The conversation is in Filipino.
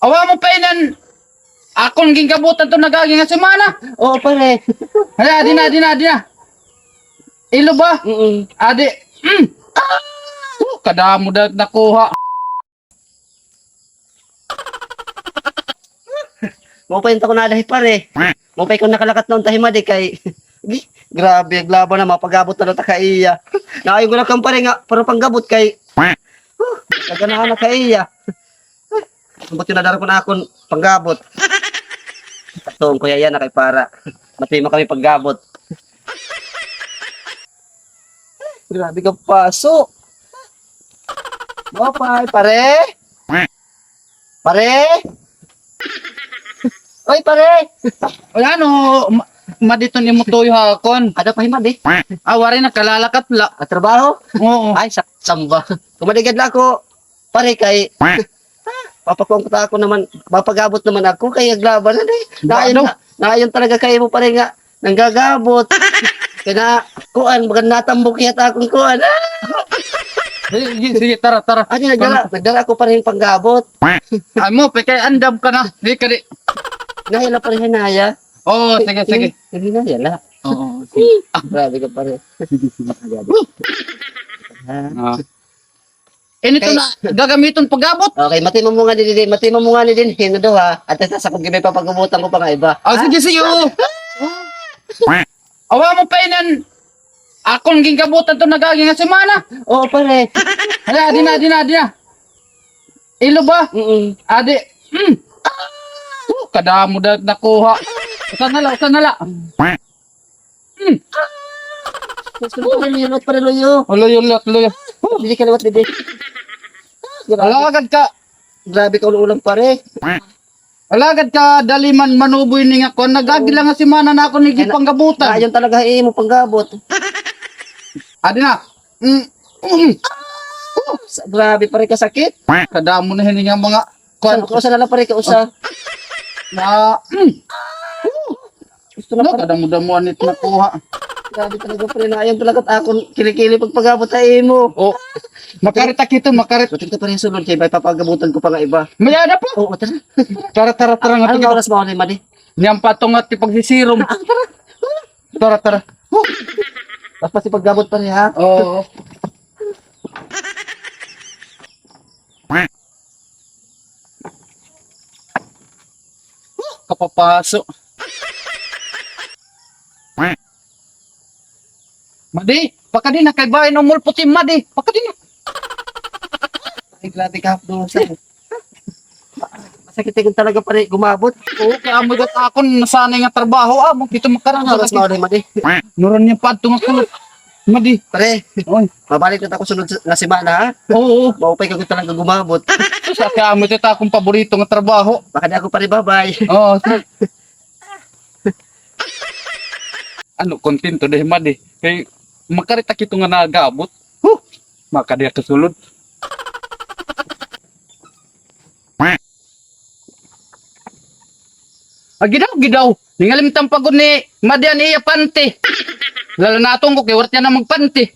Awa mo pa inan. Akong gingkabutan to nagaging nga semana. Oo, pare. Hala, di na. Ilo ba? Adi. Kadamo na nakuha. Mupay ko na dahil pare. Mupay ko nakalakat noon tahimadi kay... Grabe, aglaban na mapagabot na ta kay iya. Naayon ko na kang pare nga, para panggabot kay... Naganahan na kay iya. Buti na daro ko na akong panggabot. Katong kuya yan na kay para. Matima kami paggabot. Grabe ka paso. Mopay, pare. Pare. Oy, pare. Wala no. Madito ni mo toyo hakon. Ada pa himadi. Awari na kalalakat la. At trabaho? Oo. Ay, samba. Kumaligad na ako. Pare kay... Papakuang ko ako naman, mapagabot naman ako kay aglaban na naayon talaga kayo mo pare nga nanggagabot. Kaya kuan maganda natambok yata akong kuan. Sige, tara. Ano nagdala ako pa rin panggabot. Ay mo, kay andam ka na. Di ka di. Nahila pa rin hinaya. Oo, sige. Hinaya la. Oo. Grabe ka pare. Inito na gagamiton pagabot. Okay, mati mo nga ni din hino daw ha. At sa kung gibay papagubutan ko pa nga iba. Sige. Awa mo pa inan. Akong gingkabutan to nagaging nga semana. Oo pare. Hala, di na. Ilo ba? Adi. Kadamo na nakuha. Usan na la. Lulot pare luyo. Loyo. Hindi ka lawat didi. Alagad ka. Grabe ka ulang pare. Alagad ka daliman manuboy ni nga kon nagagila nga semana na ako ni gipanggabutan. Ayon talaga mo panggabot. Adi na. Grabe pare ka sakit. Kadamo na hininga mga kon Usa na lang pare ka usa. na Gusto na pare. kadamo-damo nit nakuha. Grabe talaga pare na ayon talaga akon kilikili pagpagabot mo. Oh. Makarita kito. Butin ka pare sulod kay may papagabutan ko pa nga iba. Mayada pa. Oo, tara. Tara nga Ano tigaw. oras ba ako ni Madi? Niyang patong at ipagsisirom. Tara. Tapos pati paggabot pare ha. Oo. Kapapaso. Madi, pakadi na kay bahay no mulputim madi. Pakadi na. Ay, grabe ka dosa. Masakit ko talaga pare gumabot. Oo, kaya mo gat akon nasanay nga trabaho mo dito makarang Ano oras ba ako ni Madi? Nuran niya padto nga kulot. Madi. Pare, Oy. mabalik na ako sunod na semana ha. Oo. Maupay ka ko talaga gumabot. Sa kaya mo ito akong paborito nga trabaho. Baka di ako pare bye-bye. Oo. Ano kontento deh madi. Kay makarita kito nga nagabot. Makadiya kasulod. Gidaw. Ningalim tampagod ni Madian iya pante. Lalo na atong ko kay wart niya na magpante.